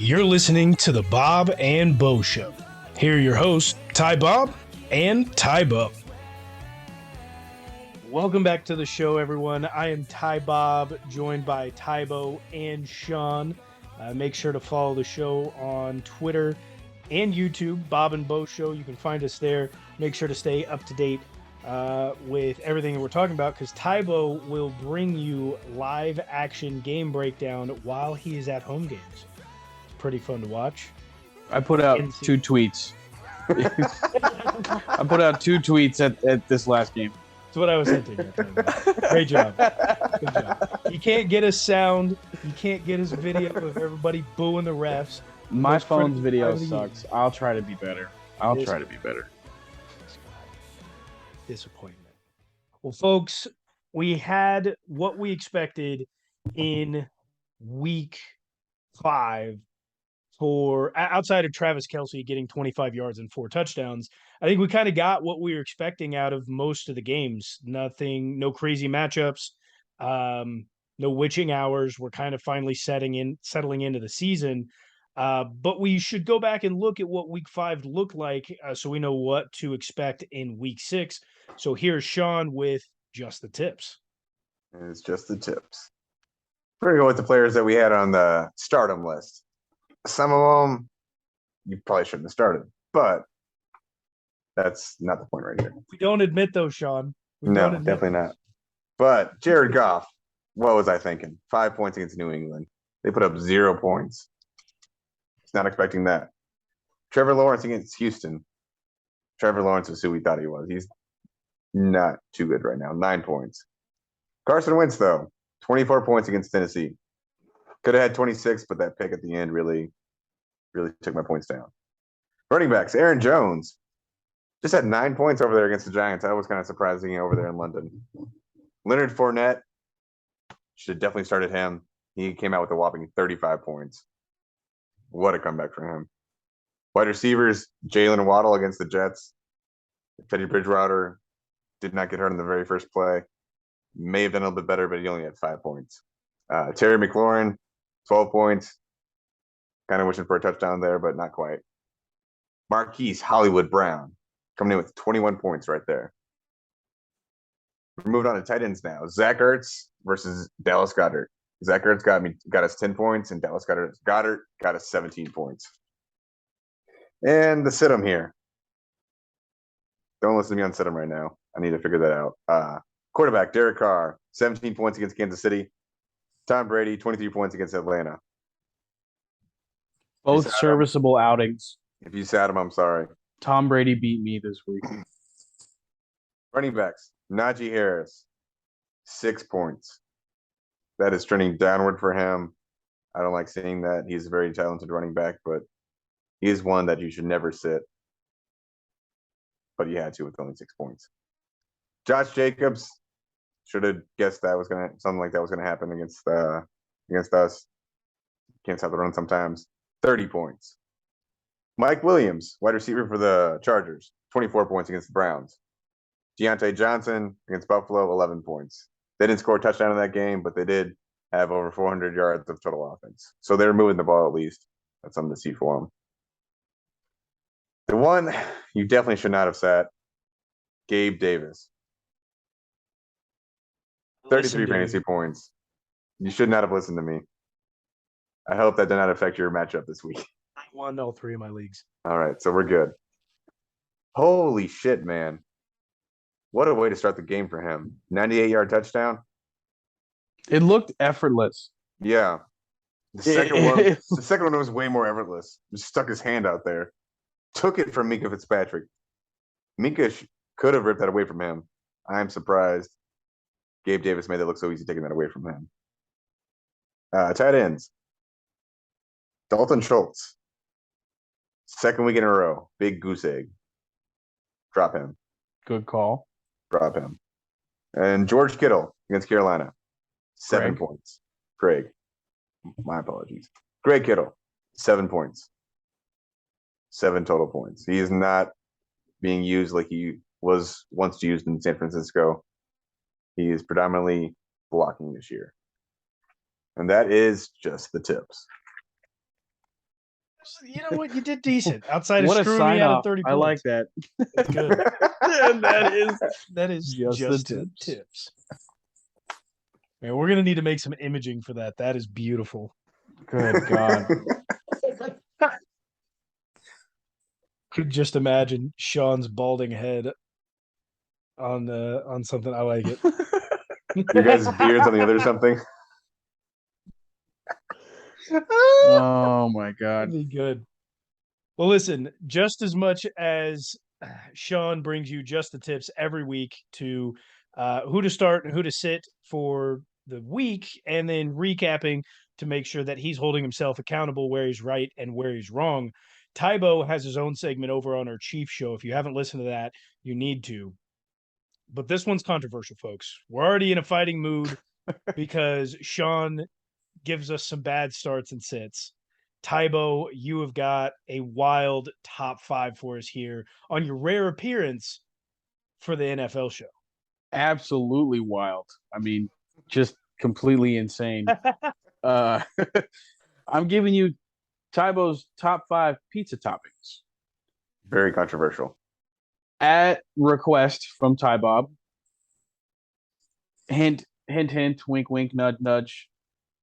You're listening to the Bob and Bo Show. Here are your hosts, Ty Bob and Tybo. Welcome back to the show, everyone. I am Ty Bob, joined by Tybo and Sean. Make sure to follow the show on Twitter and YouTube, Bob and Bo Show. You can find us there. Make sure to stay up to date with everything that we're talking about, because Tybo will bring you live action game breakdown while he is at home games. It's pretty fun to watch. I put out two tweets. I put out two tweets at this last game. That's what I was hinting at. Great job. Good job. You can't get us sound. You can't get us video of everybody booing the refs. My phone's video sucks. I'll try to be better. Disappointment. Well, folks, we had what we expected in week 5 for outside of Travis Kelce getting 25 yards and 4 touchdowns. I think we kind of got what we were expecting out of most of the games. No crazy matchups, no witching hours. We're kind of finally settling into the season. But we should go back and look at what week 5 looked like so we know what to expect in week 6. So here's Sean with just the tips. It's just the tips. We're going to go with the players that we had on the stardom list. Some of them you probably shouldn't have started, but that's not the point right here. We don't admit those, Sean. No, definitely not. But Jared Goff, what was I thinking? 5 points against New England. They put up 0 points. Not expecting that. Trevor Lawrence against Houston. Trevor Lawrence is who we thought he was. He's not too good right now. 9 points. Carson Wentz, though, 24 points against Tennessee. Could have had 26, but that pick at the end really took my points down. Running backs, Aaron Jones just had 9 points over there against the Giants. That was kind of surprising over there in London. Leonard Fournette, should have definitely started him. He came out with a whopping 35 points. What a comeback for him. Wide receivers, Jalen Waddle against the Jets. Teddy Bridgewater did not get hurt in the very first play. May have done a little bit better, but he only had 5 points. Terry McLaurin, 12 points. Kind of wishing for a touchdown there, but not quite. Marquise Hollywood Brown coming in with 21 points right there. We're moving on to tight ends now. Zach Ertz versus Dallas Goedert. Zach Ertz got us 10 points, and Dallas Goedert got us 17 points. And the sit-em here. Don't listen to me on sit-em right now. I need to figure that out. Quarterback, Derek Carr, 17 points against Kansas City. Tom Brady, 23 points against Atlanta. Both serviceable outings. If you sat him, I'm sorry. Tom Brady beat me this week. Running backs, Najee Harris, 6 points. That is trending downward for him. I don't like seeing that. He's a very talented running back, but he is one that you should never sit. But you had to with only 6 points. Josh Jacobs, should have guessed something like that was gonna happen against us. Can't stop the run sometimes. 30 points. Mike Williams, wide receiver for the Chargers, 24 points against the Browns. Deontay Johnson against Buffalo, 11 points. They didn't score a touchdown in that game, but they did have over 400 yards of total offense. So they're moving the ball at least. That's something to see for them. The one you definitely should not have sat, Gabe Davis. 33 fantasy points. You should not have listened to me. I hope that did not affect your matchup this week. I won all 3 of my leagues. All right, so we're good. Holy shit, man. What a way to start the game for him. 98-yard touchdown. It looked effortless. Yeah. The second one was way more effortless. Just stuck his hand out there. Took it from Minka Fitzpatrick. Minka could have ripped that away from him. I'm surprised Gabe Davis made it look so easy taking that away from him. Tight ends. Dalton Schultz. 2nd week in a row. Big goose egg. Drop him. Good call. Drop him. And George Kittle against Carolina. 7 points. Greg. My apologies. Greg Kittle. 7 points. 7 total points. He is not being used like he was once used in San Francisco. He is predominantly blocking this year. And that is just the tips. You know what? You did decent. Outside of What a screwing me sign out of off. 30 I like points. that. That's good. That is just the tips. Man, we're gonna need to make some imaging for that. That is beautiful. Good God. Could just imagine Sean's balding head on something. I like it. Your guys' beards on the other something. Oh my God. That'd be good. Well, listen, just as much as Sean brings you just the tips every week to who to start and who to sit for the week, and then recapping to make sure that he's holding himself accountable where he's right and where he's wrong. Tybo has his own segment over on our Chief show. If you haven't listened to that, you need to. But this one's controversial, folks. We're already in a fighting mood because Sean gives us some bad starts and sits. Tybo, you have got a wild top 5 for us here on your rare appearance for the NFL show. Absolutely wild. I mean, just completely insane. I'm giving you Tybo's top 5 pizza toppings. Very controversial. At request from Ty Bob. Hint, hint, hint, wink, wink, nudge, nudge.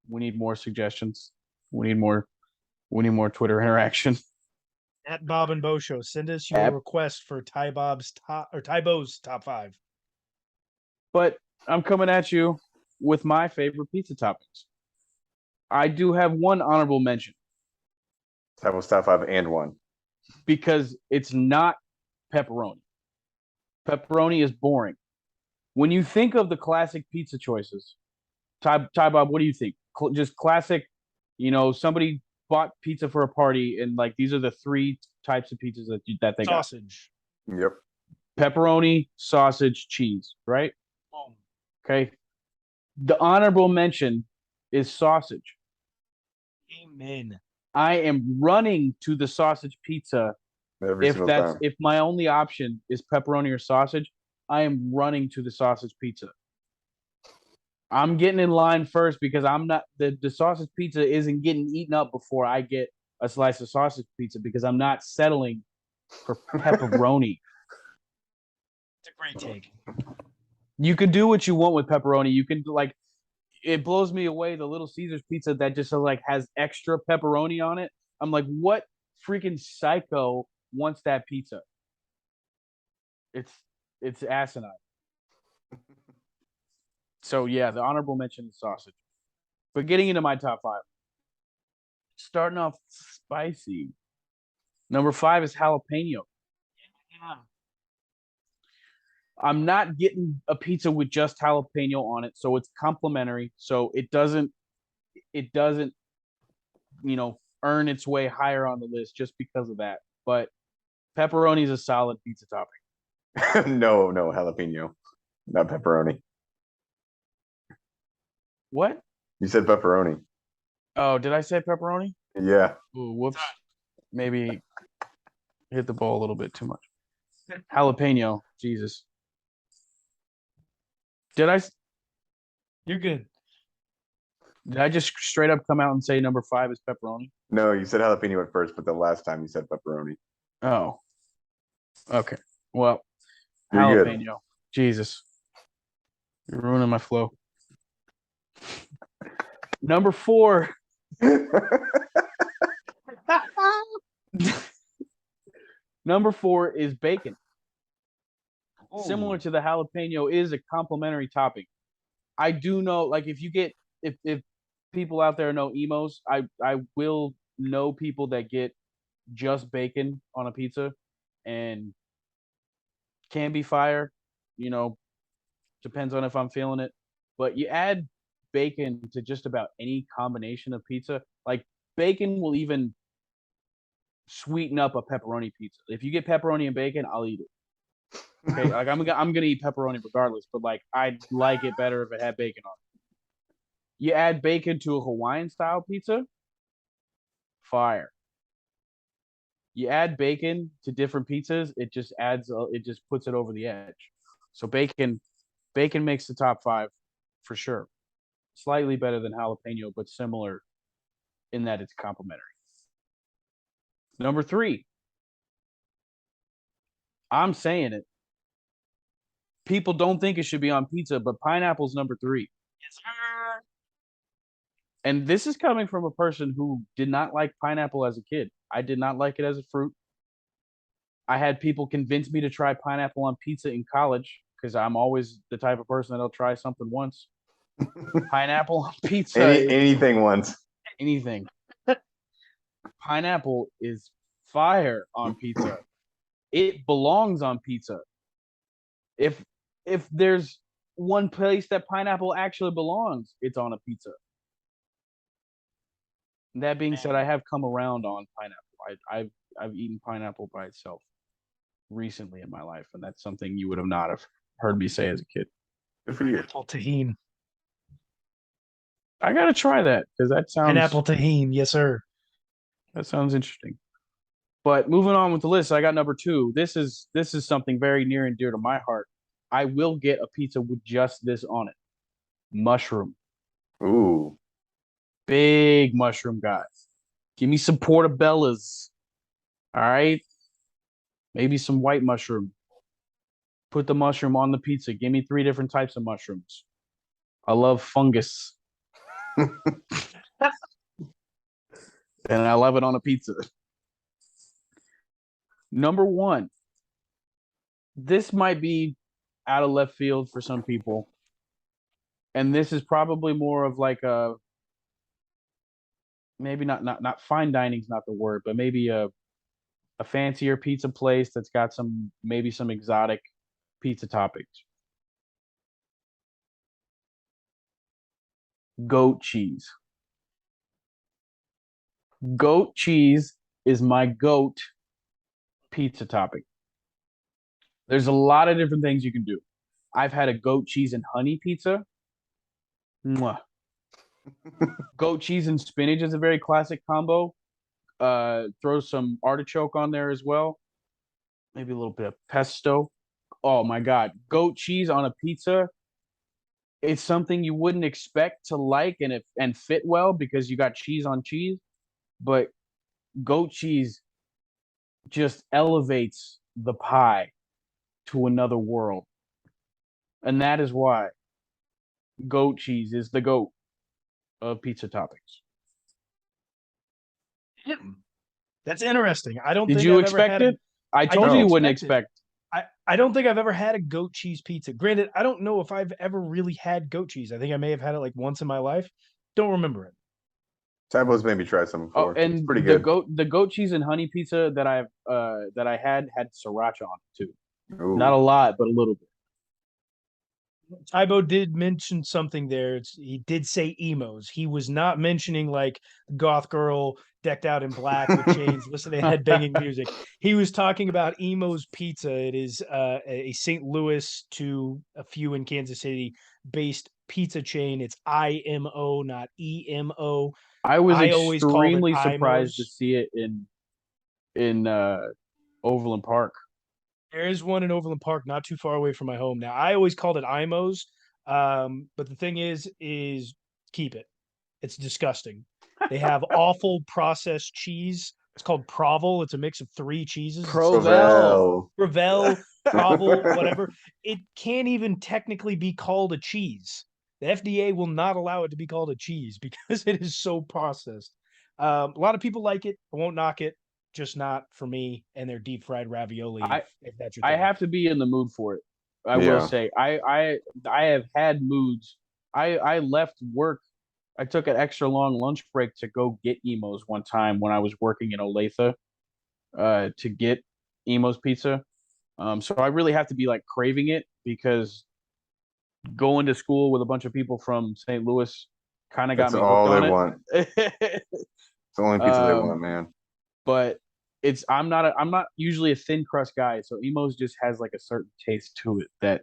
We need more suggestions. We need more Twitter interaction. At Bob and Bo Show, send us your request for Tybo's top 5. But I'm coming at you with my favorite pizza toppings. I do have one honorable mention. Tybo's top 5 and 1. Because it's not pepperoni. Pepperoni is boring. When you think of the classic pizza choices, Ty Bob, what do you think? Just classic, somebody bought pizza for a party, and like these are the 3 types of pizzas that they got. Sausage. Yep. Pepperoni, sausage, cheese, right? Boom. Okay. The honorable mention is sausage. Amen. I am running to the sausage pizza. If my only option is pepperoni or sausage, I am running to the sausage pizza. I'm getting in line first because I'm not the sausage pizza isn't getting eaten up before I get a slice of sausage pizza because I'm not settling for pepperoni. It's a great take. You can do what you want with pepperoni. You can it blows me away the Little Caesars pizza that just has extra pepperoni on it. I'm like, what freaking psycho wants that pizza? It's asinine. So yeah, the honorable mention is sausage. But getting into my top 5. Starting off spicy. Number 5 is jalapeno. Yeah. I'm not getting a pizza with just jalapeno on it, so it's complimentary. So it doesn't, earn its way higher on the list just because of that. But pepperoni is a solid pizza topping. No, jalapeno, not pepperoni. What? You said pepperoni. Oh, did I say pepperoni? Yeah. Ooh, whoops. Maybe hit the ball a little bit too much. Jalapeno. Jesus. You're good. Did I just straight up come out and say number 5 is pepperoni? No, you said jalapeno at first, but the last time you said pepperoni. Oh. Okay. Well, You're jalapeno. good. Jesus. You're ruining my flow. Number 4. Number 4 is bacon. Ooh. Similar to the jalapeno, is a complimentary topping. I do know, if people out there know emos, I will know people that get just bacon on a pizza and can be fire. Depends on if I'm feeling it. But you add bacon to just about any combination of pizza. Like bacon will even sweeten up a pepperoni pizza. If you get pepperoni and bacon, I'll eat it. Okay, I'm gonna eat pepperoni regardless, but I'd like it better if it had bacon on it. You add bacon to a Hawaiian style pizza, fire. You add bacon to different pizzas, it just puts it over the edge. So bacon makes the top 5 for sure. Slightly better than jalapeno, but similar in that it's complimentary. Number 3. I'm saying it. People don't think it should be on pizza, but pineapple's number 3. Yes, sir. And this is coming from a person who did not like pineapple as a kid. I did not like it as a fruit. I had people convince me to try pineapple on pizza in college because I'm always the type of person that'll try something once. Pineapple on pizza. Anything once. Anything. Pineapple is fire on pizza. It belongs on pizza. If there's one place that pineapple actually belongs, it's on a pizza. That being said, I have come around on pineapple. I've eaten pineapple by itself recently in my life, and that's something you would have not have heard me say as a kid. Good for you. Pineapple tahini. I gotta try that because that sounds Pineapple tahini, yes, sir. That sounds interesting. But moving on with the list, I got number 2. This is something very near and dear to my heart. I will get a pizza with just this on it. Mushroom. Ooh. Big mushroom guy. Give me some portobellas. All right. Maybe some white mushroom. Put the mushroom on the pizza. Give me 3 different types of mushrooms. I love fungus. And I love it on a pizza. Number 1. This might be out of left field for some people. And this is probably more of like a maybe not fine dining is not the word, but maybe a fancier pizza place that's got some exotic pizza toppings. Goat cheese. Goat cheese is my goat pizza topping. There's a lot of different things you can do. I've had a goat cheese and honey pizza. Mwah. Goat cheese and spinach is a very classic combo. Throw some artichoke on there as well. Maybe a little bit of pesto. Oh my God. Goat cheese on a pizza. It's something you wouldn't expect to like and fit well because you got cheese on cheese. But goat cheese just elevates the pie to another world. And that is why goat cheese is the goat of pizza toppings. That's interesting. I don't Did think you I've ever expect had it? I told you wouldn't expect. I don't think I've ever had a goat cheese pizza. Granted, I don't know if I've ever really had goat cheese. I think I may have had it like once in my life. Don't remember it. Tybo's maybe tried some before. Oh, and it's pretty good. The goat cheese and honey pizza that I had sriracha on it too. Ooh. Not a lot, but a little bit. Tybo did mention something there. He did say emos. He was not mentioning like goth girl decked out in black with chains, listening to headbanging music. He was talking about Emo's Pizza. It is a St. Louis to a few in Kansas City based pizza chain. It's IMO, not EMO. I was always called it extremely surprised to Imos. see it in Overland Park. There is one in Overland Park, not too far away from my home. Now, I always called it Imos, but the thing is keep it. It's disgusting. They have awful processed cheese. It's called Provel. It's a mix of 3 cheeses. Provel, Provel, whatever. It can't even technically be called a cheese. The FDA will not allow it to be called a cheese because it is so processed. A lot of people like it. I won't knock it. Just not for me and their deep fried ravioli. If that's your thing. I have to be in the mood for it. I will say I have had moods. I left work. I took an extra long lunch break to go get Emo's one time when I was working in Olathe to get Emo's Pizza. So I really have to be like craving it because going to school with a bunch of people from St. Louis kind of got me hooked on it. That's all they want. It's the only pizza they want, man. But I'm not usually a thin crust guy, so Emo's just has like a certain taste to it that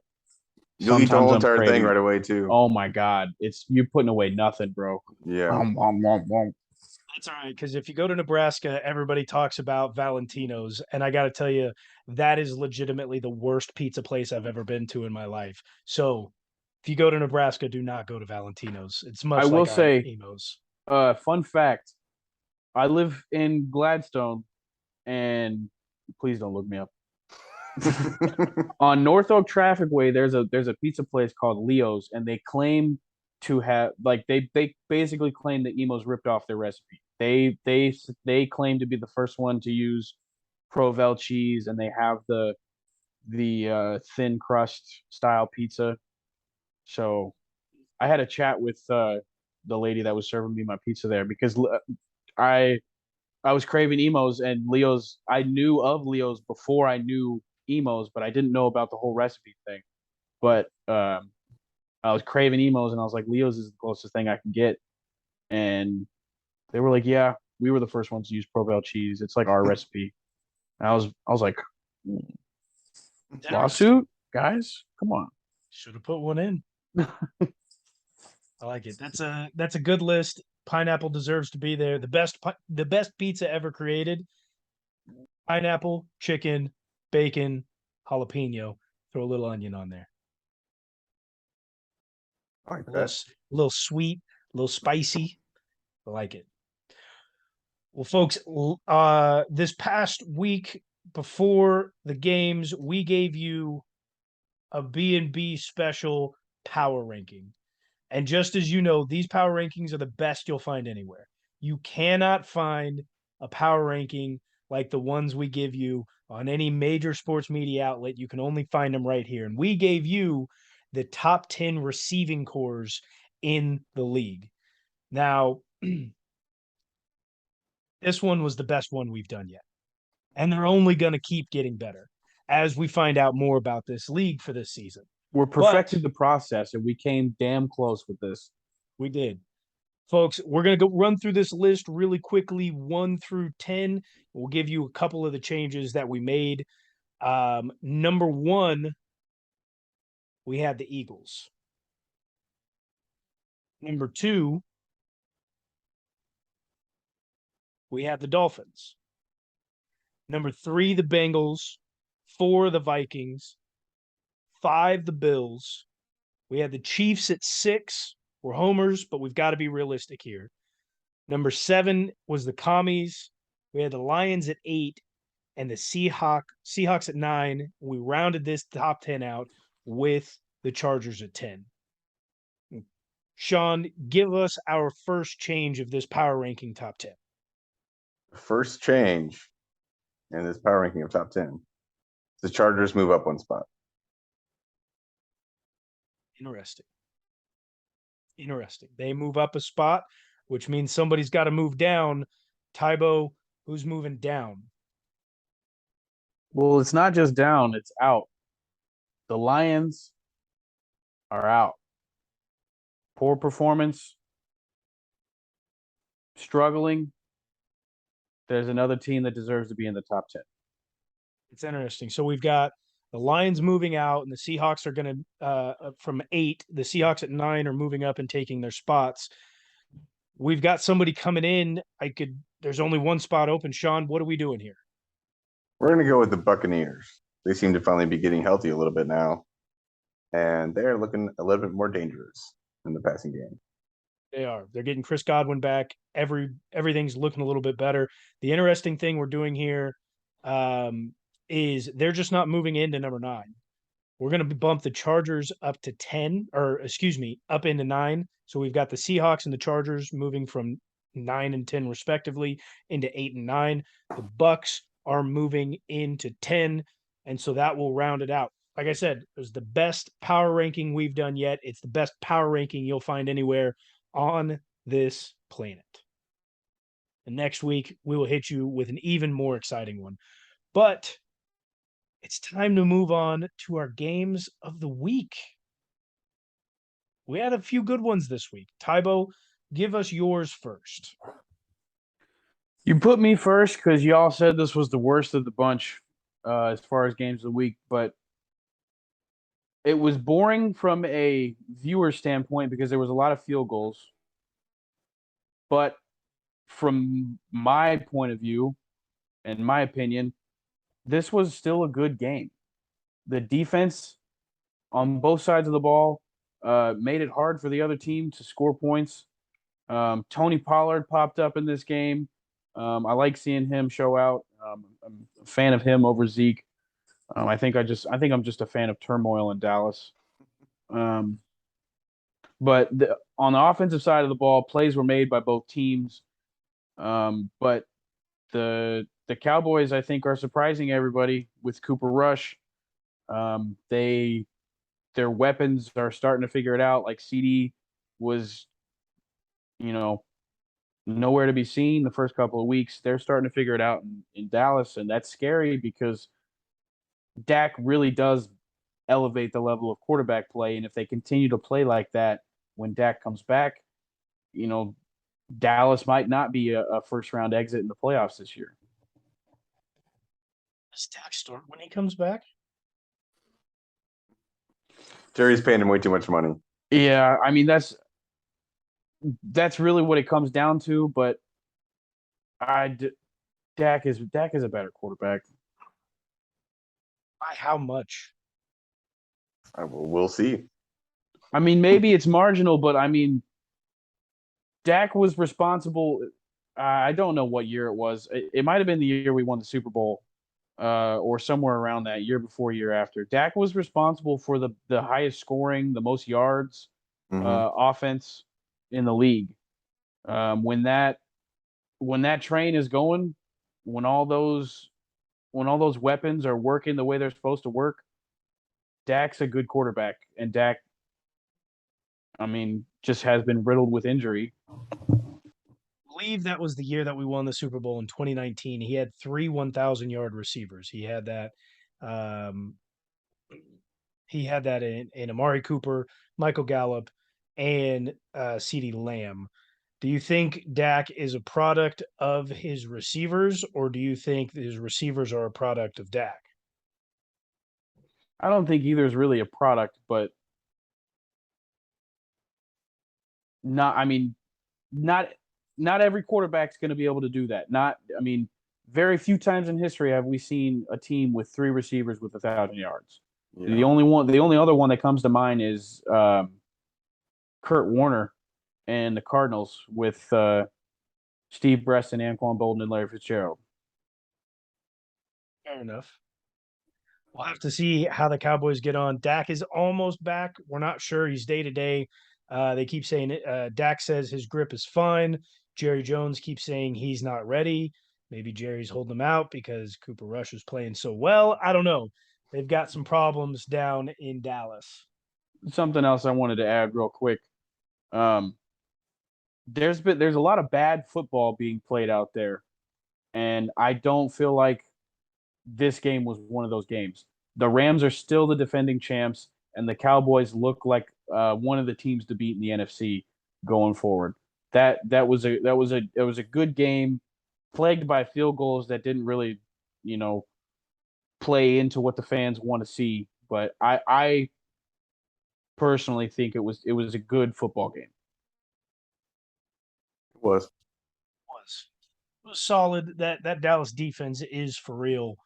you'll eat the whole entire thing right away too. Oh my God, you're putting away nothing, bro. Yeah. That's all right, because if you go to Nebraska, everybody talks about Valentino's, and I got to tell you, that is legitimately the worst pizza place I've ever been to in my life. So, if you go to Nebraska, do not go to Valentino's. It's much. I will say, Emo's. Fun fact: I live in Gladstone, and please don't look me up. On North Oak Traffic Way, there's a pizza place called Leo's, and they claim to have they basically claim that Emo's ripped off their recipe. They claim to be the first one to use Provel cheese, and they have the thin crust style pizza. So I had a chat with the lady that was serving me my pizza there because I I was craving Emo's, and Leo's. I knew of Leo's before I knew Emo's, but I didn't know about the whole recipe thing. But I was craving Emo's, and I was like, Leo's is the closest thing I can get. And they were like, yeah, we were the first ones to use Provel cheese. It's like our recipe. And I was like, lawsuit, guys, come on. Should have put one in. I like it. That's a good list. Pineapple deserves to be there. The best pizza ever created. Pineapple, chicken, bacon, jalapeno. Throw a little onion on there. I like A that. little sweet, a little spicy. I like it. Well, folks, this past week before the games, we gave you a B&B special power ranking. And just as you know, these power rankings are the best you'll find anywhere. You cannot find a power ranking like the ones we give you on any major sports media outlet. You can only find them right here. And we gave you the top 10 receiving cores in the league. Now, this one was the best one we've done yet. And they're only going to keep getting better as we find out more about this league for this season. We're perfecting the process, and we came damn close with this. We did. Folks, we're going to go run through this list really quickly, 1 through 10. We'll give you a couple of the changes that we made. Number 1, we had the Eagles. Number 2, we had the Dolphins. Number 3, the Bengals. 4, the Vikings. 5, the Bills. We had the Chiefs at 6. We're homers, but we've got to be realistic here. Number 7 was the Commies. We had the Lions at 8 and the Seahawks at 9. We rounded this top 10 out with the Chargers at 10. Sean, give us our first change of this power ranking top 10. First change in this power ranking of top 10. The Chargers move up 1 spot. Interesting. They move up a spot, which means somebody's got to move down. Tybo, who's moving down? Well, it's not just down, it's out. The Lions are out. Poor performance. Struggling. There's another team that deserves to be in the top 10. It's interesting. So we've got the Lions moving out, and the Seahawks are going to, from 8, the Seahawks at 9 are moving up and taking their spots. We've got somebody coming in. There's only 1 spot open. Sean, what are we doing here? We're going to go with the Buccaneers. They seem to finally be getting healthy a little bit now, and they're looking a little bit more dangerous in the passing game. They are. They're getting Chris Godwin back. Everything's looking a little bit better. The interesting thing we're doing here is they're just not moving into number 9. We're going to bump the Chargers up to 10, or excuse me, up into 9. So we've got the Seahawks and the Chargers moving from 9 and 10 respectively into 8 and 9. The Bucks are moving into 10, and so that will round it out. Like I said, it was the best power ranking we've done yet. It's the best power ranking you'll find anywhere on this planet. And next week, we will hit you with an even more exciting one. But it's time to move on to our games of the week. We had a few good ones this week. Tybo, give us yours first. You put me first because y'all said this was the worst of the bunch as far as games of the week, but it was boring from a viewer standpoint because there was a lot of field goals. But from my point of view, and my opinion, this was still a good game. The defense on both sides of the ball made it hard for the other team to score points. Tony Pollard popped up in this game. I like seeing him show out. I'm a fan of him over Zeke. I think I'm just a fan of turmoil in Dallas. Um, but on the offensive side of the ball, plays were made by both teams. But the Cowboys, I think, are surprising everybody with Cooper Rush. Their weapons are starting to figure it out. Like CD was, you know, nowhere to be seen the first couple of weeks. They're starting to figure it out in Dallas, and that's scary because Dak really does elevate the level of quarterback play. And if they continue to play like that when Dak comes back, you know, Dallas might not be a first round exit in the playoffs this year. Does Dak start when he comes back? Jerry's paying him way too much money. Yeah, I mean that's really what it comes down to. But Dak is a better quarterback. By how much? We'll see. I mean, maybe it's marginal, but I mean, Dak was responsible. I don't know what year it was. It might have been the year we won the Super Bowl, or somewhere around that year before, year after. Dak was responsible for the highest scoring, the most yards, offense in the league. When that train is going, when all those weapons are working the way they're supposed to work, Dak's a good quarterback, and Dak, I mean, just has been riddled with injury. I believe that was the year that we won the Super Bowl in 2019. He had 3 1,000-yard receivers. He had that. He had that in Amari Cooper, Michael Gallup, and CeeDee Lamb. Do you think Dak is a product of his receivers, or do you think his receivers are a product of Dak? I don't think either is really a product, but not. I mean, not every quarterback's going to be able to do that. I mean, very few times in history have we seen a team with 3 receivers with 1,000 yards. Yeah. The only other one that comes to mind is Kurt Warner and the Cardinals with Steve Breston, Anquan Bolden, and Larry Fitzgerald. Fair enough. We'll have to see how the Cowboys get on. Dak is almost back. We're not sure. He's day to day. They keep saying it. Dak says his grip is fine. Jerry Jones keeps saying he's not ready. Maybe Jerry's holding him out because Cooper Rush is playing so well. I don't know. They've got some problems down in Dallas. Something else I wanted to add real quick. There's a lot of bad football being played out there, and I don't feel like this game was one of those games. The Rams are still the defending champs, and the Cowboys look like one of the teams to beat in the NFC going forward. That was a good game, plagued by field goals that didn't really, play into what the fans want to see. But I personally think it was a good football game. It was solid. That Dallas defense is for real.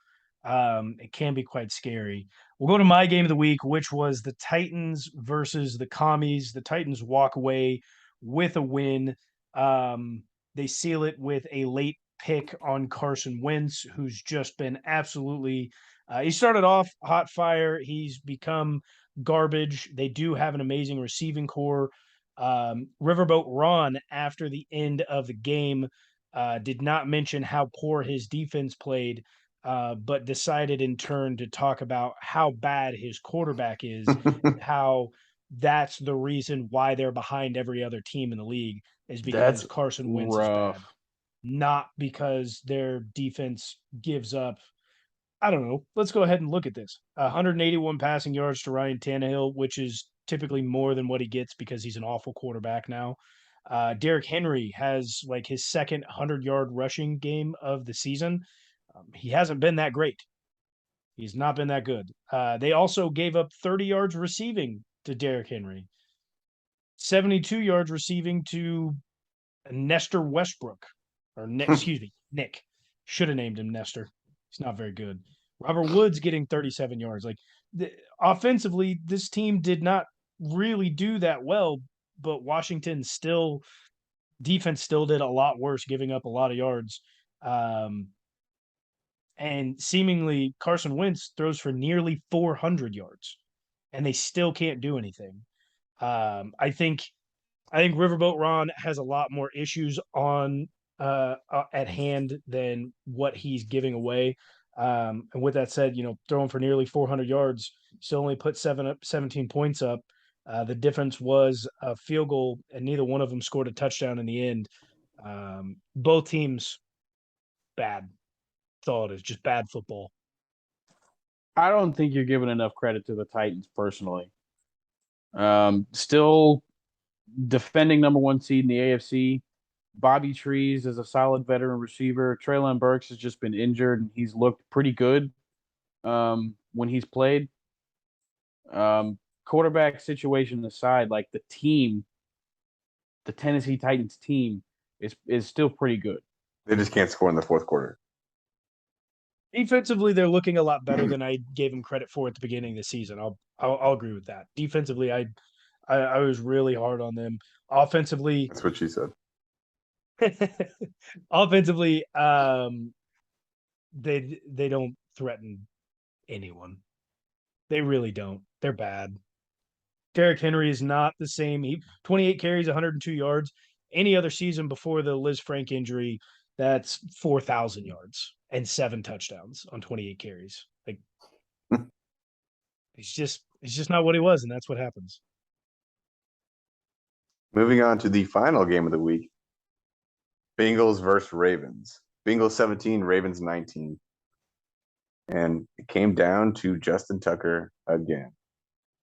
It can be quite scary. We'll go to my game of the week, which was the Titans versus the Commies. The Titans walk away with a win. They seal it with a late pick on Carson Wentz, who's just been absolutely he started off hot fire. He's become garbage. They do have an amazing receiving core. Riverboat Ron, after the end of the game, did not mention how poor his defense played, but decided in turn to talk about how bad his quarterback is, how that's the reason why they're behind every other team in the league is because Carson Wentz is bad, not because their defense gives up. I don't know. Let's go ahead and look at this. 181 passing yards to Ryan Tannehill, which is typically more than what he gets because he's an awful quarterback now. Derrick Henry has like his second 100-yard rushing game of the season. He hasn't been that great. He's not been that good. They also gave up 30 yards receiving to Derrick Henry, 72 yards receiving to Nestor Westbrook, or excuse me, Nick. Should have named him Nestor. He's not very good. Robert Woods getting 37 yards. Offensively, this team did not really do that well, but Washington defense still did a lot worse, giving up a lot of yards. And seemingly Carson Wentz throws for nearly 400 yards, and they still can't do anything. I think Riverboat Ron has a lot more issues on at hand than what he's giving away. And with that said, throwing for nearly 400 yards, still only put 17 points up. The difference was a field goal, and neither one of them scored a touchdown in the end. Both teams bad. That's all it is, just bad football. I don't think you're giving enough credit to the Titans personally. Still defending number 1 seed in the AFC. Bobby Trees is a solid veteran receiver. Treylon Burks has just been injured, and he's looked pretty good when he's played. Quarterback situation aside, like the team, the Tennessee Titans team is still pretty good. They just can't score in the fourth quarter. Defensively, they're looking a lot better than I gave them credit for at the beginning of the season. I'll agree with that. Defensively, I was really hard on them. Offensively, That's what she said. offensively, they don't threaten anyone. They really don't. They're bad. Derrick Henry is not the same. 28 carries, 102 yards. Any other season before the Liz Frank injury, that's 4,000 yards and 7 touchdowns on 28 carries. Like it's just not what he was, and that's what happens. Moving on to the final game of the week. Bengals versus Ravens. Bengals 17, Ravens 19. And it came down to Justin Tucker again.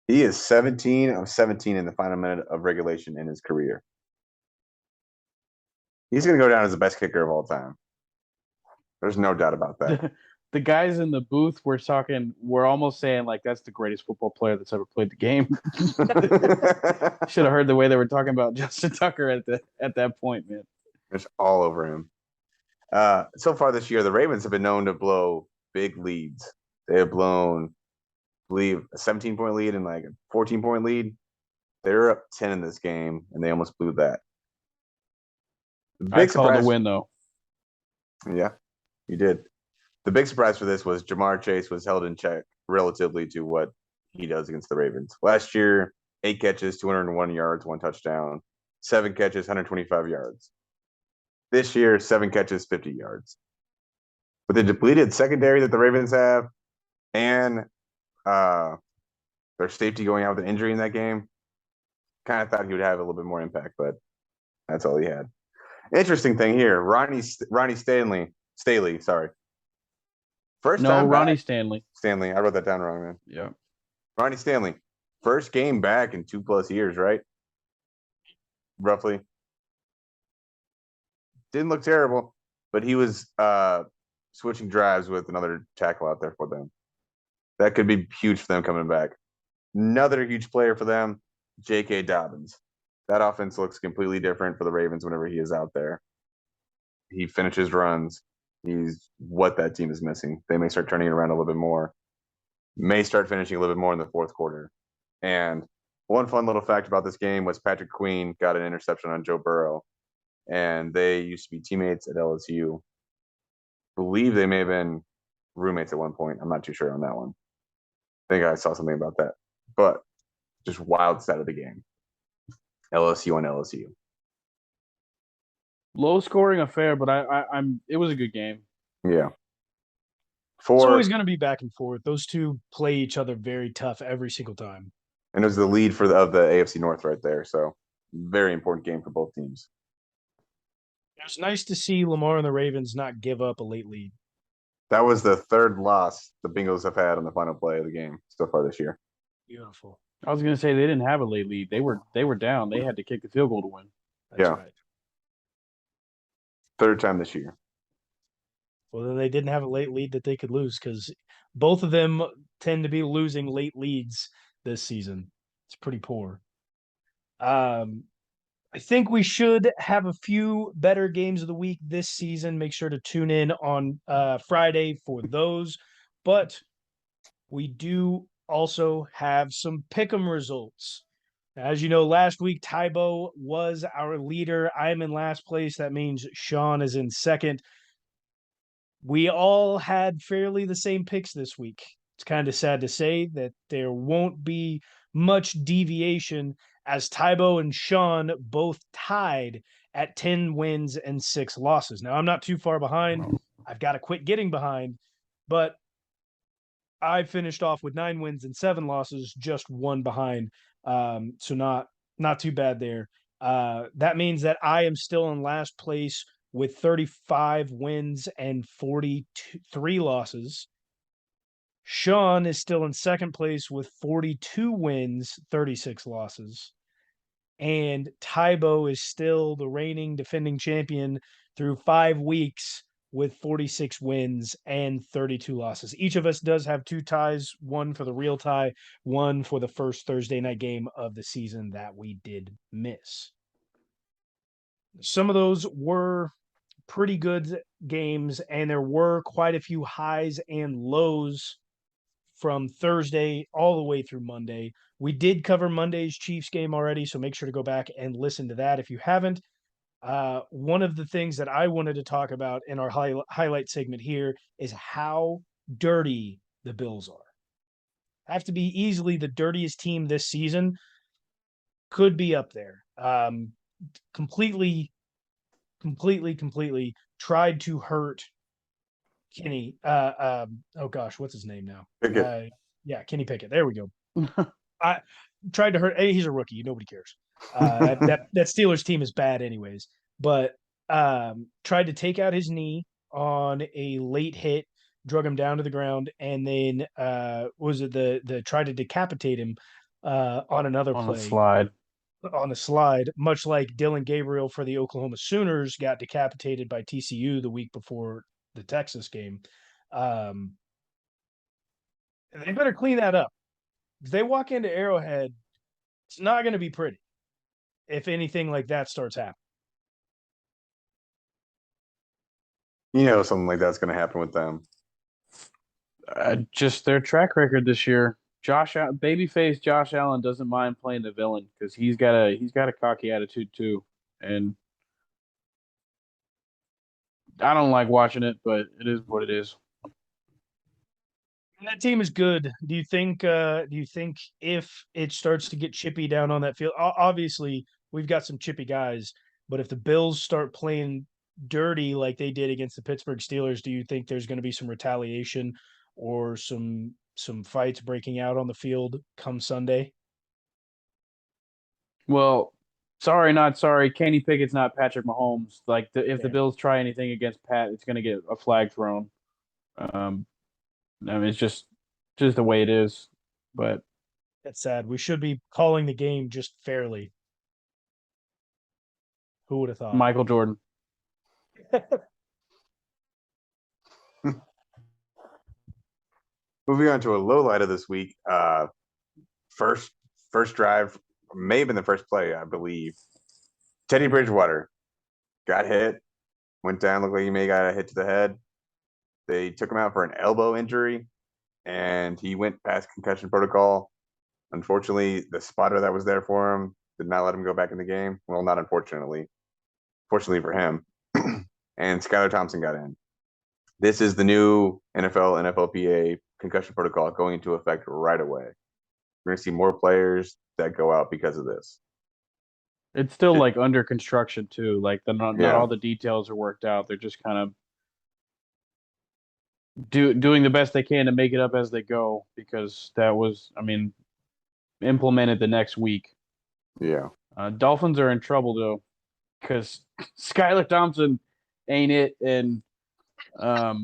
He is 17 of 17 in the final minute of regulation in his career. He's going to go down as the best kicker of all time. There's no doubt about that. The guys in the booth we're almost saying like that's the greatest football player that's ever played the game. Should have heard the way they were talking about Justin Tucker at that point, man. It's all over him. So far this year, the Ravens have been known to blow big leads. They have blown, I believe, a 17-point lead and like a 14-point lead. They were up 10 in this game, and they almost blew that. I called the win, though. Yeah, you did. The big surprise for this was Jamar Chase was held in check relatively to what he does against the Ravens. Last year, 8 catches, 201 yards, 1 touchdown, 7 catches, 125 yards. This year, 7 catches, 50 yards. With the depleted secondary that the Ravens have and their safety going out with an injury in that game, kind of thought he would have a little bit more impact, but that's all he had. Interesting thing here, Ronnie Staley, sorry. Ronnie Stanley. Stanley, I wrote that down wrong, man. Yeah. Ronnie Stanley, first game back in 2+ years, right? Roughly. Didn't look terrible, but he was switching drives with another tackle out there for them. That could be huge for them coming back. Another huge player for them, J.K. Dobbins. That offense looks completely different for the Ravens whenever he is out there. He finishes runs. He's what that team is missing. They may start turning it around a little bit more. May start finishing a little bit more in the fourth quarter. And one fun little fact about this game was Patrick Queen got an interception on Joe Burrow. And they used to be teammates at LSU. Believe they may have been roommates at one point. I'm not too sure on that one. I think I saw something about that. But just wild stat of the game. LSU on LSU. Low scoring affair, but it was a good game. Yeah. It's always going to be back and forth. Those two play each other very tough every single time. And it was the lead of the AFC North right there. So very important game for both teams. It was nice to see Lamar and the Ravens not give up a late lead. That was the third loss the Bengals have had on the final play of the game so far this year. Beautiful. I was going to say they didn't have a late lead. They were down. They had to kick the field goal to win. That's right. Third time this year. Well, then they didn't have a late lead that they could lose because both of them tend to be losing late leads this season. It's pretty poor. I think we should have a few better games of the week this season. Make sure to tune in on Friday for those. But we do also have some pick'em results. As you know, last week, Tybo was our leader. I'm in last place. That means Sean is in second. we all had fairly the same picks this week. It's kind of sad to say that there won't be much deviation as Tybo and Sean both tied at 10 wins and 6 losses. Now, I'm not too far behind. I've got to quit getting behind, but I finished off with 9 wins and 7 losses, just one behind. So not too bad there. That means that I am still in last place with 35 wins and 43 losses. Sean is still in second place with 42 wins, 36 losses. And Tybo is still the reigning defending champion through 5 weeks with 46 wins and 32 losses. Each of us does have 2 ties, one for the real tie, one for the first Thursday night game of the season that we did miss. Some of those were pretty good games, and there were quite a few highs and lows from Thursday all the way through Monday. We did cover Monday's Chiefs game already, so make sure to go back and listen to that if you haven't. One of the things that I wanted to talk about in our highlight segment here is how dirty the Bills are. Have to be easily the dirtiest team this season. Could be up there. Completely tried to hurt Kenny. Oh gosh, what's his name now? Pickett. Yeah, Kenny Pickett. There we go. I tried to hurt. Hey, he's a rookie. Nobody cares. That Steelers team is bad, anyways. But tried to take out his knee on a late hit, drug him down to the ground, and then was it the tried to decapitate him on another on play a slide. On a slide, much like Dylan Gabriel for the Oklahoma Sooners got decapitated by TCU the week before the Texas game. They better clean that up. If they walk into Arrowhead, it's not going to be pretty if anything like that starts happening. Something like that's going to happen with them. Just their track record this year. Babyface Josh Allen doesn't mind playing the villain because he's got a cocky attitude too, and I don't like watching it, but it is what it is. And that team is good. Do you think if it starts to get chippy down on that field, obviously we've got some chippy guys, but if the Bills start playing dirty like they did against the Pittsburgh Steelers, do you think there's going to be some retaliation or some fights breaking out on the field come Sunday? Well, sorry, not sorry. Kenny Pickett's not Patrick Mahomes. Like if the Yeah. Bills try anything against Pat, it's going to get a flag thrown. I mean, it's just the way it is. But That's sad. We should be calling the game just fairly. Who would have thought? Michael Jordan. Moving on to a low light of this week. First drive, may have been the first play, I believe. Teddy Bridgewater got hit, went down, looked like he may have got a hit to the head. They took him out for an elbow injury, and he went past concussion protocol. Unfortunately, the spotter that was there for him did not let him go back in the game. Well, not unfortunately. Fortunately for him. And Skylar Thompson got in. This is the new NFLPA concussion protocol going into effect right away. We're going to see more players that go out because of this. It's still like under construction too. Like not all the details are worked out. They're just kind of doing the best they can to make it up as they go, because that was, I mean, implemented the next week. Yeah. Dolphins are in trouble though, because Skylar Thompson ain't it, and I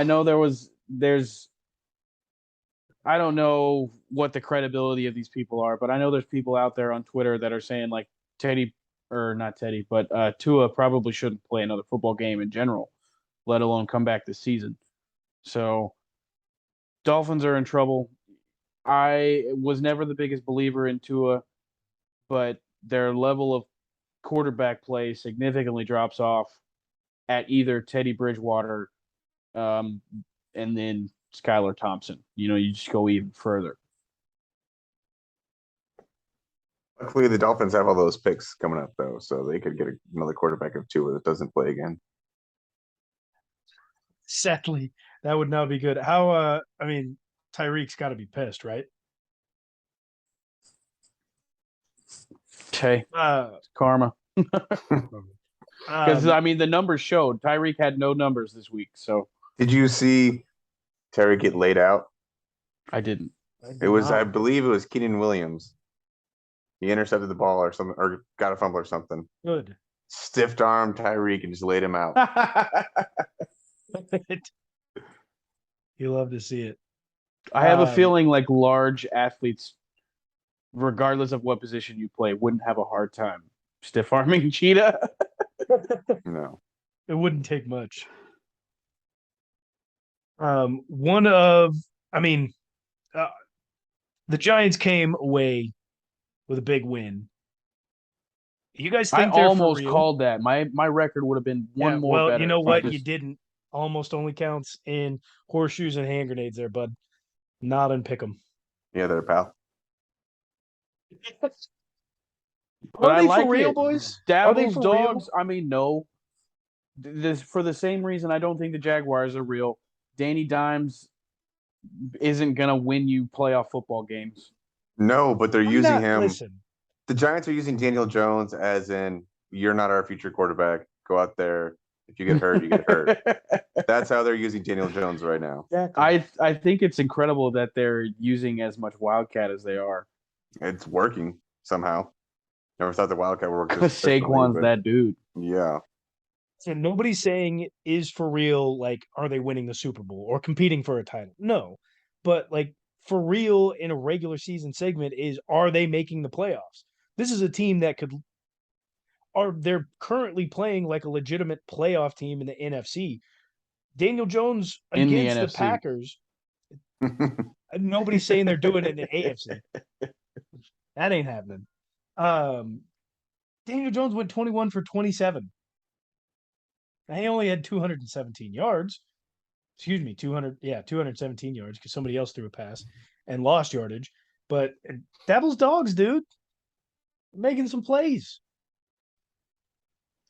know there's I don't know what the credibility of these people are, but I know there's people out there on Twitter that are saying like Tua probably shouldn't play another football game in general, let alone come back this season. So Dolphins are in trouble. I was never the biggest believer in Tua, but their level of quarterback play significantly drops off at either Teddy Bridgewater and then Skylar Thompson. You just go even further. Luckily, the Dolphins have all those picks coming up, though, so they could get another quarterback of Tua that doesn't play again. Sadly, that would not be good. How? I mean, Tyreek's got to be pissed, right? Okay, karma. Because Um, the numbers showed Tyreek had no numbers this week, so Did you see Terry get laid out? I didn't. It was, I believe, it was Keenan Williams. He intercepted the ball or something, or got a fumble or something. good. Stiffed arm Tyreek and just laid him out. You love to see it. I have a feeling like large athletes, regardless of what position you play, wouldn't have a hard time stiff arming Cheetah. No. It wouldn't take much. One of, I mean, the Giants came away with a big win. You guys I think they're for almost real? called that. My record would have been one more well, better. you know if I what? just- You didn't. Almost only counts in horseshoes and hand grenades there, bud. Not in pick'em. Yeah, they're pal. But Are I they like for real, it. boys? Are they Dabble's for real? dogs. I mean, no. This for the same reason I don't think the Jaguars are real. Danny Dimes isn't gonna win you playoff football games. No, but they're I'm using not- him. Listen, The Giants are using Daniel Jones as in, you're not our future quarterback. Go out there. If you get hurt, you get hurt. That's how they're using Daniel Jones right now. exactly. I think it's incredible that they're using as much Wildcat as they are. It's working somehow. Never thought the Wildcat would work this Saquon's but that dude. yeah. So nobody's saying is for real, like, are they winning the Super Bowl or competing for a title? No. But like for real in a regular season segment is are they making the playoffs? This is a team that they're currently playing like a legitimate playoff team in the NFC. Daniel Jones In the against the NFC. Packers. Nobody's saying they're doing it in the AFC. That ain't happening. Daniel Jones went 21 for 27. Now, he only had 217 yards. Excuse me, 217 yards because somebody else threw a pass and lost yardage. But Devil's dogs, dude, making some plays.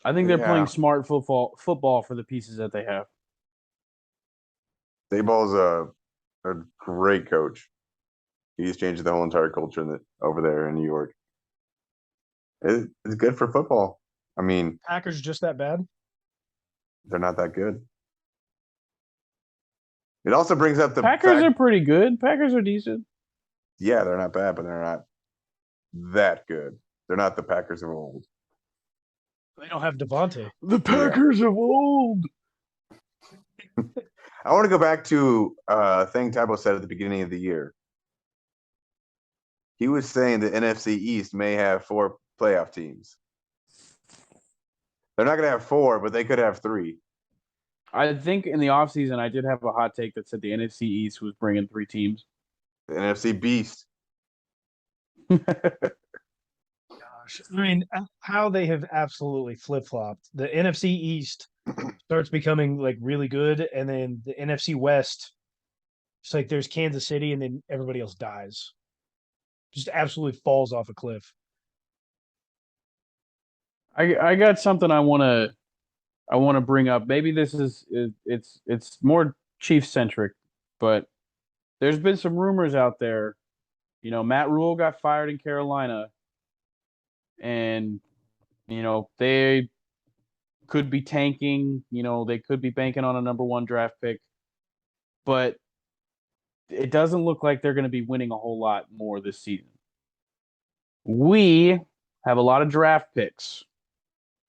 I think they're Yeah. playing smart football for the pieces that they have. Dayball's a great coach. He's changed the whole entire culture over there in New York. It's good for football. I mean, Packers just that bad? they're not that good. It also brings up the Packers fact, are pretty good. Packers are decent. yeah, they're not bad, but they're not that good. They're not the Packers of old. They don't have Devontae. The Packers of old. I want to go back to a thing Tybo said at the beginning of the year. He was saying the NFC East may have 4 playoff teams. They're not going to have 4, but they could have 3. I think in the offseason, I did have a hot take that said the NFC East was bringing 3 teams. The NFC Beast. Gosh, I mean, how they have absolutely flip flopped. The NFC East starts becoming like really good, and then the NFC West, it's like there's Kansas City, and then everybody else dies. Just absolutely falls off a cliff. I got something I want to bring up. Maybe this is it's more Chiefs centric, but there's been some rumors out there. You know, Matt Rule got fired in Carolina, and they could be tanking. They could be banking on a number 1 draft pick, but it doesn't look like they're going to be winning a whole lot more this season. We have a lot of draft picks.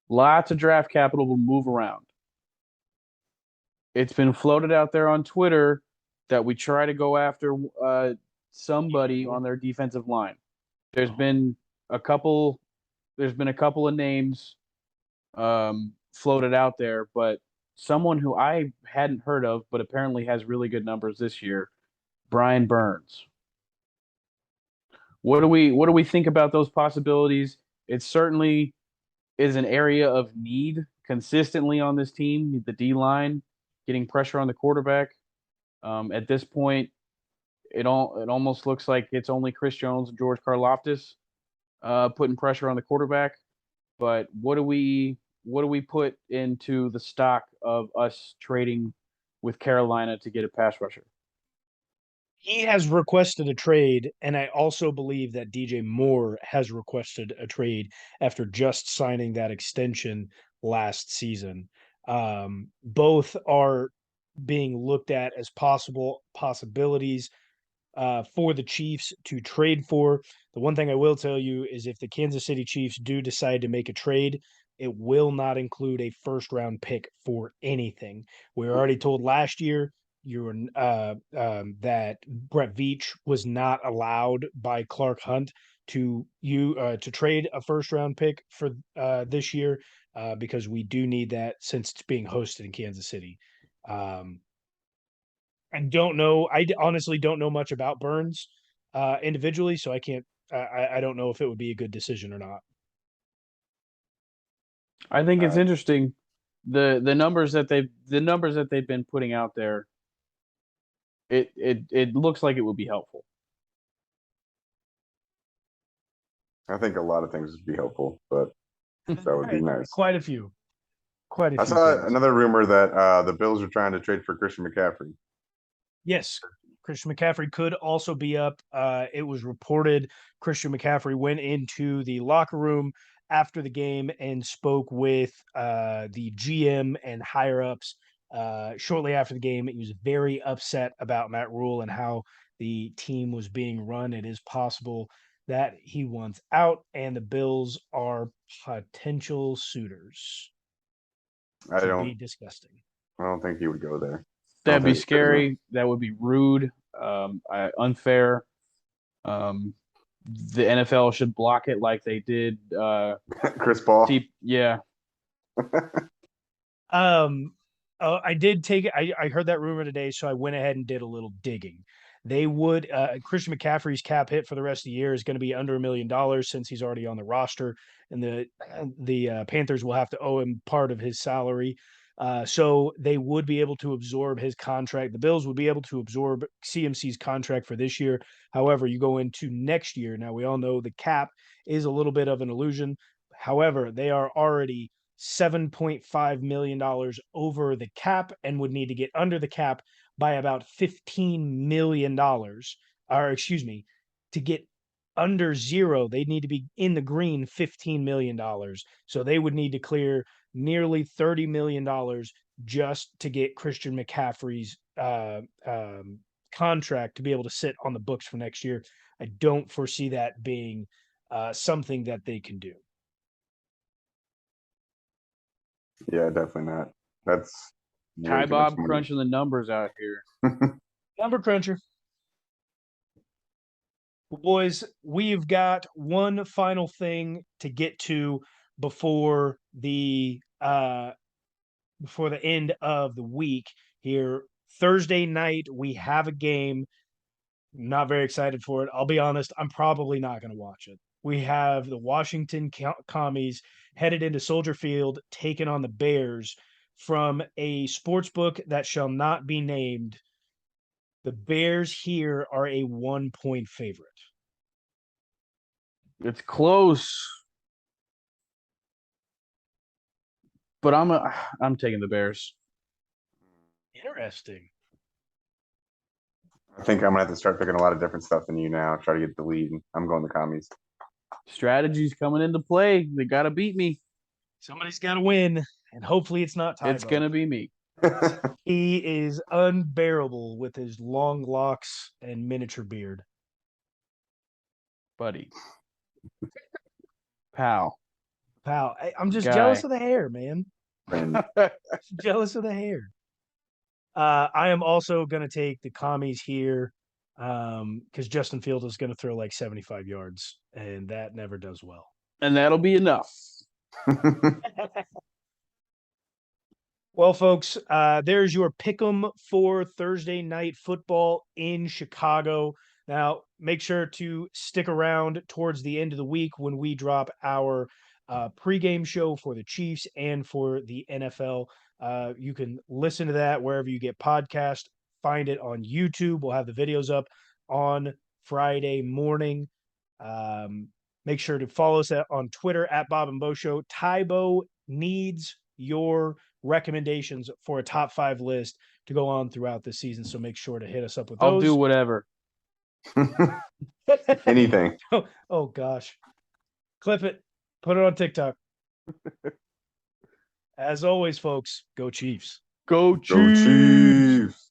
Lots of draft capital will move around. It's been floated out there on Twitter that we try to go after somebody on their defensive line. There's been a couple of names floated out there, but someone who I hadn't heard of but apparently has really good numbers this year, Brian Burns. What do we think about those possibilities? It certainly is an area of need consistently on this team. The D line getting pressure on the quarterback. At this point, it almost looks like it's only Chris Jones and George Karlaftis putting pressure on the quarterback. But what do we put into the stock of us trading with Carolina to get a pass rusher. He has requested a trade, and I also believe that DJ Moore has requested a trade after just signing that extension last season. Both are being looked at as possible possibilities for the Chiefs to trade for. The one thing I will tell you is if the Kansas City Chiefs do decide to make a trade, it will not include a first round pick for anything. We were already told last year that Brett Veach was not allowed by Clark Hunt to trade a first round pick for this year because we do need that since it's being hosted in Kansas City. I don't know. Honestly don't know much about Burns individually, so I can't. I don't know if it would be a good decision or not. I think it's interesting the numbers that they've been putting out there. It looks like it would be helpful. I think a lot of things would be helpful, but that would be nice. Quite a few. I saw another rumor that the Bills are trying to trade for Christian McCaffrey. Yes, Christian McCaffrey could also be up. It was reported Christian McCaffrey went into the locker room after the game and spoke with the GM and higher ups shortly after the game. He was very upset about Matt Rule and how the team was being run. It is possible that he wants out, and the Bills are potential suiters. Be disgusting. I don't think he would go there. That'd be scary. That would be rude, unfair. The NFL should block it like they did Chris Paul. Yeah. I did take it. I heard that rumor today, so I went ahead and did a little digging. They would Christian McCaffrey's cap hit for the rest of the year is going to be under $1 million since he's already on the roster, and the Panthers will have to owe him part of his salary. So they would be able to absorb his contract. The Bills would be able to absorb CMC's contract for this year. However, you go into next year. Now, we all know the cap is a little bit of an illusion. However, they are already $7.5 million over the cap and would need to get under the cap by about $15 million. Or excuse me, to get under zero, they need to be in the green $15 million. So they would need to clear nearly $30 million just to get Christian McCaffrey's contract to be able to sit on the books for next year. I don't foresee that being something that they can do. Yeah, definitely not. That's Ty Bob crunching the numbers out here. Number cruncher. Well, boys, we've got one final thing to get to before the end of the week here. Thursday night, we have a game. Not very excited for it. I'll be honest, I'm probably not going to watch it. We have the Washington Commies headed into Soldier Field, taking on the Bears from a sports book that shall not be named. The Bears here are a 1-point favorite. It's close, but I'm taking the Bears. Interesting. I think I'm gonna have to start picking a lot of different stuff than you now. Try to get the lead. I'm going the Commies. Strategy's coming into play. They got to beat me. Somebody's got to win, and hopefully it's not Tybo. It's gonna be me. He is unbearable with his long locks and miniature beard. Buddy. Pal. I'm just jealous of the hair, man. Jealous of the hair. I am also going to take the Commies here because Justin Fields is going to throw like 75 yards, and that never does well. And that'll be enough. Well, folks, there's your pick'em for Thursday night football in Chicago. Now, make sure to stick around towards the end of the week when we drop our pregame show for the Chiefs and for the NFL. You can listen to that wherever you get podcasts. Find it on YouTube. We'll have the videos up on Friday morning. Make sure to follow us on Twitter at Bob and Bo Show. Tybo needs your recommendations for a top 5 list to go on throughout the season. So make sure to hit us up with I'll those. do whatever. Anything. Oh gosh. Clip it. Put it on TikTok. As always, folks, go Chiefs. Go Go Chiefs.